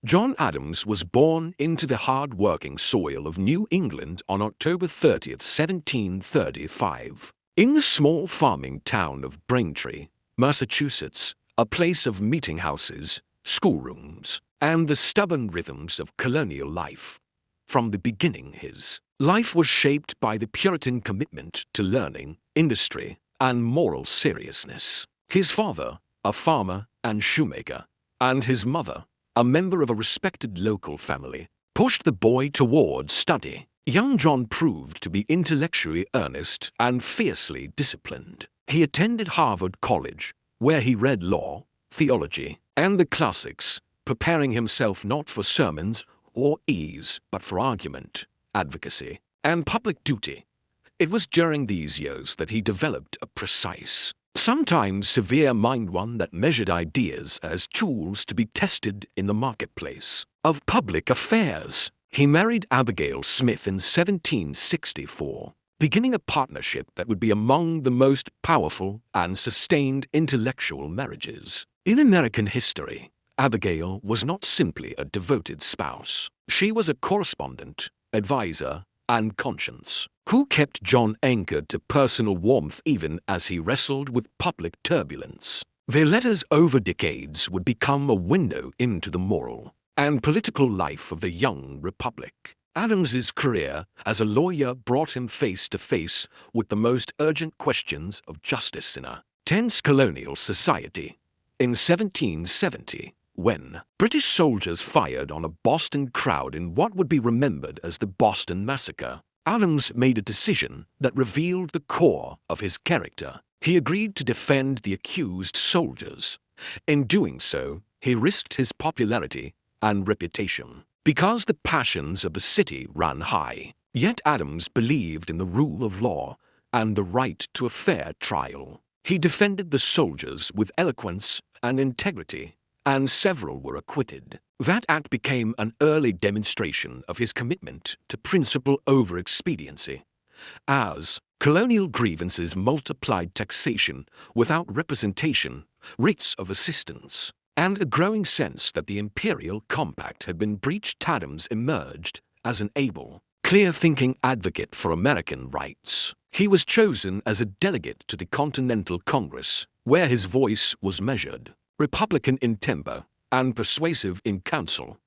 John Adams was born into the hard-working soil of New England on October 30th, 1735. In the small farming town of Braintree, Massachusetts, a place of meeting houses, schoolrooms, and the stubborn rhythms of colonial life. From the beginning, his life was shaped by the Puritan commitment to learning, industry, and moral seriousness. His father, a farmer and shoemaker, and his mother, a member of a respected local family, pushed the boy towards study. Young John proved to be intellectually earnest and fiercely disciplined. He attended Harvard College, where he read law, theology, and the classics, preparing himself not for sermons or ease, but for argument, advocacy, and public duty. It was during these years that he developed a precise, sometimes severe mind, one that measured ideas as tools to be tested in the marketplace of public affairs. He married Abigail Smith in 1764, beginning a partnership that would be among the most powerful and sustained intellectual marriages in American history. Abigail was not simply a devoted spouse. She was a correspondent, advisor, and conscience, who kept John anchored to personal warmth even as he wrestled with public turbulence. Their letters over decades would become a window into the moral and political life of the young republic. Adams's career as a lawyer brought him face to face with the most urgent questions of justice in a tense colonial society. In 1770, when British soldiers fired on a Boston crowd in what would be remembered as the Boston Massacre, Adams made a decision that revealed the core of his character. He agreed to defend the accused soldiers. In doing so, he risked his popularity and reputation, because the passions of the city ran high. Yet Adams believed in the rule of law and the right to a fair trial. He defended the soldiers with eloquence and integrity, and several were acquitted. That act became an early demonstration of his commitment to principle over expediency. As colonial grievances multiplied, taxation without representation, writs of assistance, and a growing sense that the imperial compact had been breached, Adams emerged as an able, clear-thinking advocate for American rights. He was chosen as a delegate to the Continental Congress, where his voice was measured. Republican in temper and persuasive in counsel,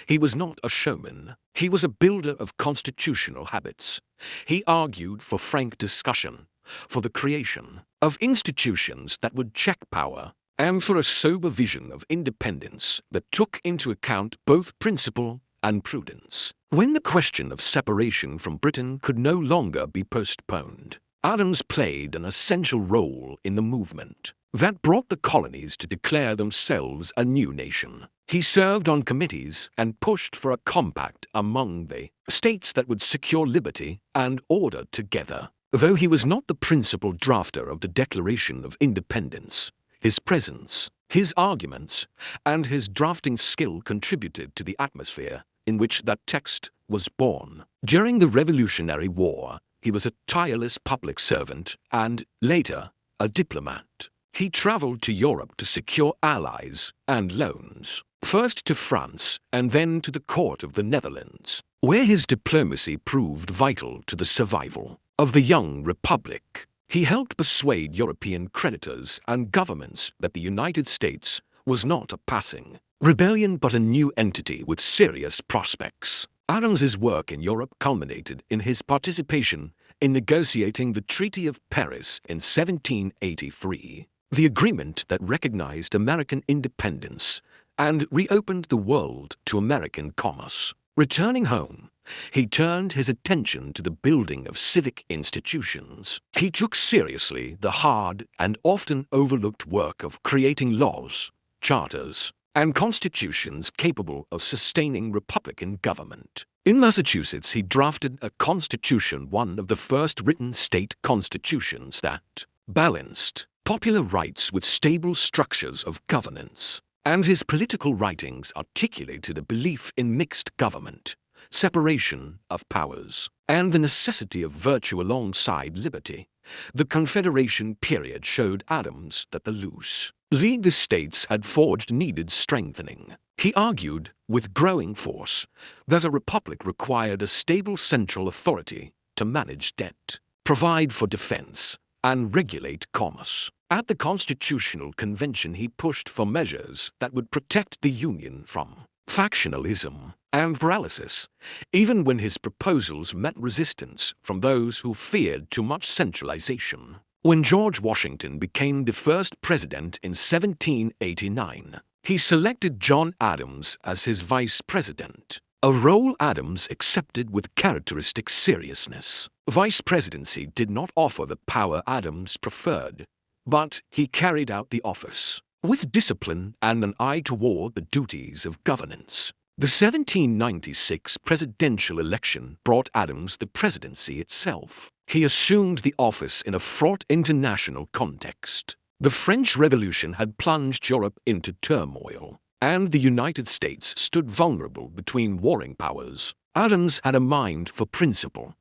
he was not a showman. He was a builder of constitutional habits. He argued for frank discussion, for the creation of institutions that would check power, and for a sober vision of independence that took into account both principle and prudence. When the question of separation from Britain could no longer be postponed, Adams played an essential role in the movement that brought the colonies to declare themselves a new nation. He served on committees and pushed for a compact among the states that would secure liberty and order together. Though he was not the principal drafter of the Declaration of Independence, his presence, his arguments, and his drafting skill contributed to the atmosphere in which that text was born. During the Revolutionary War, he was a tireless public servant and, later, a diplomat. He traveled to Europe to secure allies and loans, first to France and then to the court of the Netherlands, where his diplomacy proved vital to the survival of the young republic. He helped persuade European creditors and governments that the United States was not a passing rebellion but a new entity with serious prospects. Adams's work in Europe culminated in his participation in negotiating the Treaty of Paris in 1783, the agreement that recognized American independence and reopened the world to American commerce. Returning home, he turned his attention to the building of civic institutions. He took seriously the hard and often overlooked work of creating laws, charters, and constitutions capable of sustaining republican government. In Massachusetts, he drafted a constitution, one of the first written state constitutions that balanced popular rights with stable structures of governance, and his political writings articulated a belief in mixed government, separation of powers, and the necessity of virtue alongside liberty. The Confederation period showed Adams that the loose league the states had forged needed strengthening. He argued, with growing force, that a republic required a stable central authority to manage debt, provide for defense, and regulate commerce. At the Constitutional Convention, he pushed for measures that would protect the Union from factionalism and paralysis, even when his proposals met resistance from those who feared too much centralization. When George Washington became the first president in 1789, he selected John Adams as his vice president, a role Adams accepted with characteristic seriousness. Vice presidency did not offer the power Adams preferred, but he carried out the office with discipline and an eye toward the duties of governance. The 1796 presidential election brought Adams the presidency itself. He assumed the office in a fraught international context. The French Revolution had plunged Europe into turmoil, and the United States stood vulnerable between warring powers. Adams had a mind for principle,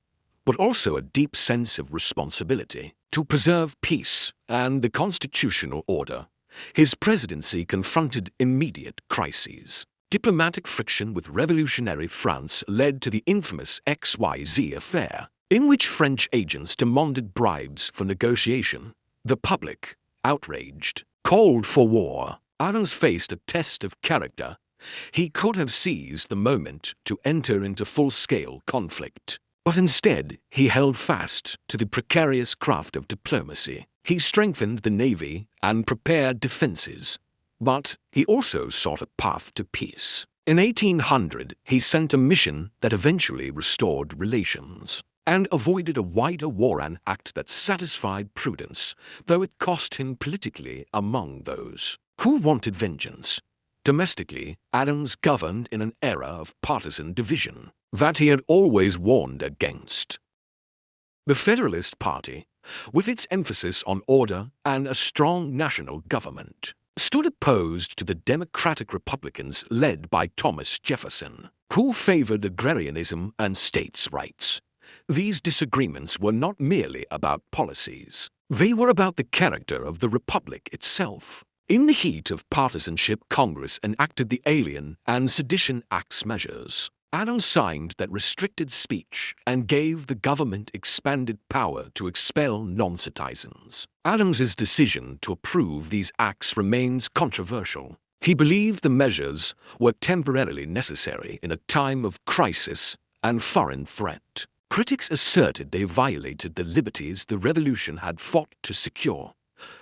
but also a deep sense of responsibility to preserve peace and the constitutional order. His presidency confronted immediate crises. Diplomatic friction with revolutionary France led to the infamous XYZ affair, in which French agents demanded bribes for negotiation. The public, outraged, called for war. Adams faced a test of character. He could have seized the moment to enter into full-scale conflict, but instead he held fast to the precarious craft of diplomacy. He strengthened the navy and prepared defenses, but he also sought a path to peace. In 1800, he sent a mission that eventually restored relations and avoided a wider war, an act that satisfied prudence, though it cost him politically among those who wanted vengeance. Domestically, Adams governed in an era of partisan division that he had always warned against. The Federalist Party, with its emphasis on order and a strong national government, stood opposed to the Democratic Republicans led by Thomas Jefferson, who favored agrarianism and states' rights. These disagreements were not merely about policies. They were about the character of the republic itself. In the heat of partisanship, Congress enacted the Alien and Sedition Acts measures. Adams signed that restricted speech and gave the government expanded power to expel non-citizens. Adams's decision to approve these acts remains controversial. He believed the measures were temporarily necessary in a time of crisis and foreign threat. Critics asserted they violated the liberties the revolution had fought to secure.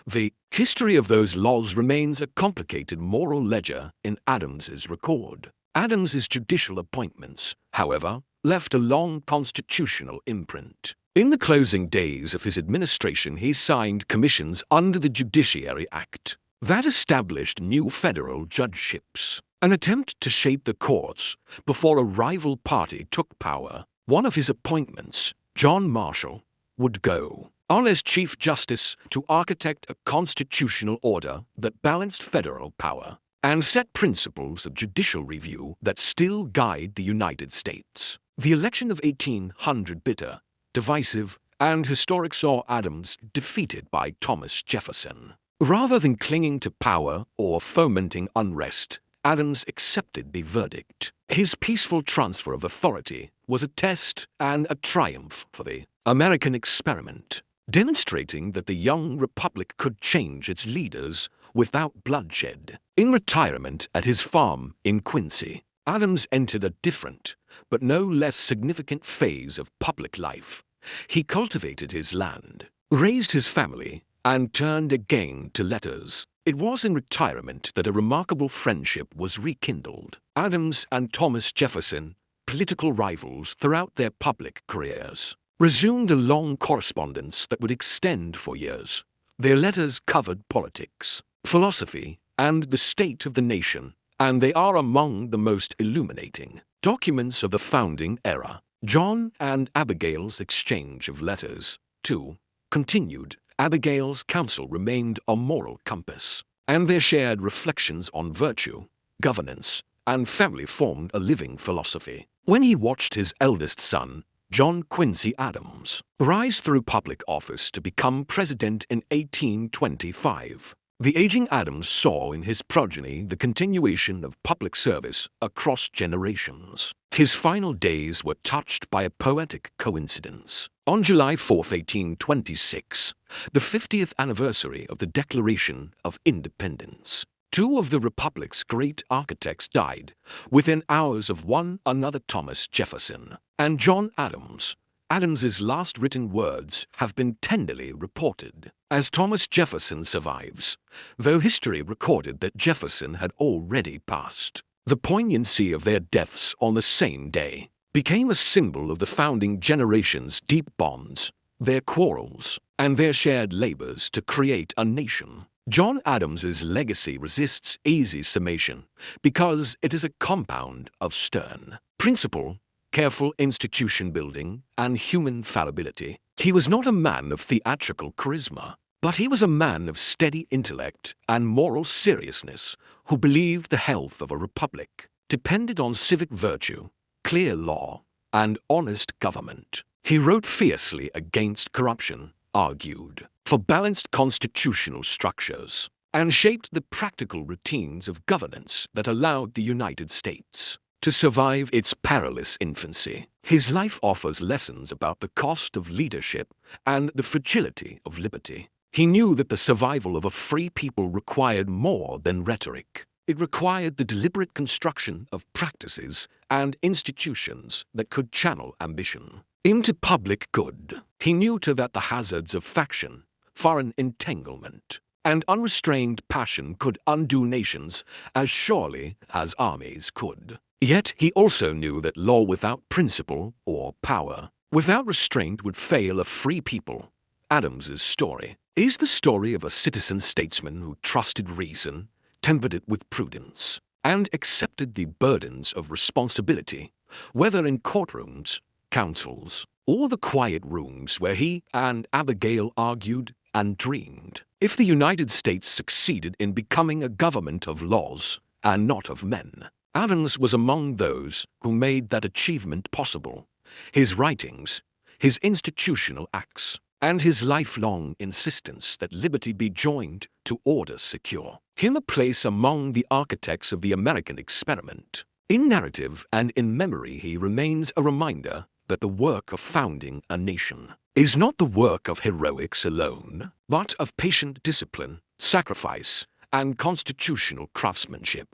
The history of those laws remains a complicated moral ledger in Adams's record. Adams's judicial appointments, however, left a long constitutional imprint. In the closing days of his administration, he signed commissions under the Judiciary Act that established new federal judgeships, an attempt to shape the courts before a rival party took power. One of his appointments, John Marshall, would go on as Chief Justice to architect a constitutional order that balanced federal power and set principles of judicial review that still guide the United States. The election of 1800, bitter, divisive, and historic, saw Adams defeated by Thomas Jefferson. Rather than clinging to power or fomenting unrest, Adams accepted the verdict. His peaceful transfer of authority was a test and a triumph for the American experiment, demonstrating that the young republic could change its leaders without bloodshed. In retirement at his farm in Quincy, Adams entered a different, but no less significant phase of public life. He cultivated his land, raised his family, and turned again to letters. It was in retirement that a remarkable friendship was rekindled. Adams and Thomas Jefferson, political rivals throughout their public careers, resumed a long correspondence that would extend for years. Their letters covered politics, philosophy, and the state of the nation, and they are among the most illuminating documents of the founding era. John and Abigail's exchange of letters, too, continued. Abigail's counsel remained a moral compass, and their shared reflections on virtue, governance, and family formed a living philosophy. When he watched his eldest son, John Quincy Adams, rise through public office to become president in 1825, The aging Adams saw in his progeny the continuation of public service across generations. His final days were touched by a poetic coincidence. On July 4, 1826, the 50th anniversary of the Declaration of Independence, two of the Republic's great architects died within hours of one another. Thomas Jefferson and John Adams. Adams's last written words have been tenderly reported. As Thomas Jefferson survives, though history recorded that Jefferson had already passed, the poignancy of their deaths on the same day became a symbol of the founding generation's deep bonds, their quarrels, and their shared labors to create a nation. John Adams's legacy resists easy summation because it is a compound of stern principle, careful institution building, and human fallibility. He was not a man of theatrical charisma, but he was a man of steady intellect and moral seriousness who believed the health of a republic depended on civic virtue, clear law, and honest government. He wrote fiercely against corruption, argued for balanced constitutional structures, and shaped the practical routines of governance that allowed the United States to survive its perilous infancy. His life offers lessons about the cost of leadership and the fragility of liberty. He knew that the survival of a free people required more than rhetoric. It required the deliberate construction of practices and institutions that could channel ambition into public good. He knew too that the hazards of faction, foreign entanglement, and unrestrained passion could undo nations as surely as armies could. Yet he also knew that law without principle or power, without restraint, would fail a free people. Adams's story is the story of a citizen statesman who trusted reason, tempered it with prudence, and accepted the burdens of responsibility, whether in courtrooms, councils, or the quiet rooms where he and Abigail argued and dreamed. If the United States succeeded in becoming a government of laws and not of men, Adams was among those who made that achievement possible. His writings, his institutional acts, and his lifelong insistence that liberty be joined to order secure him a place among the architects of the American experiment. In narrative and in memory, he remains a reminder that the work of founding a nation is not the work of heroics alone, but of patient discipline, sacrifice, and constitutional craftsmanship.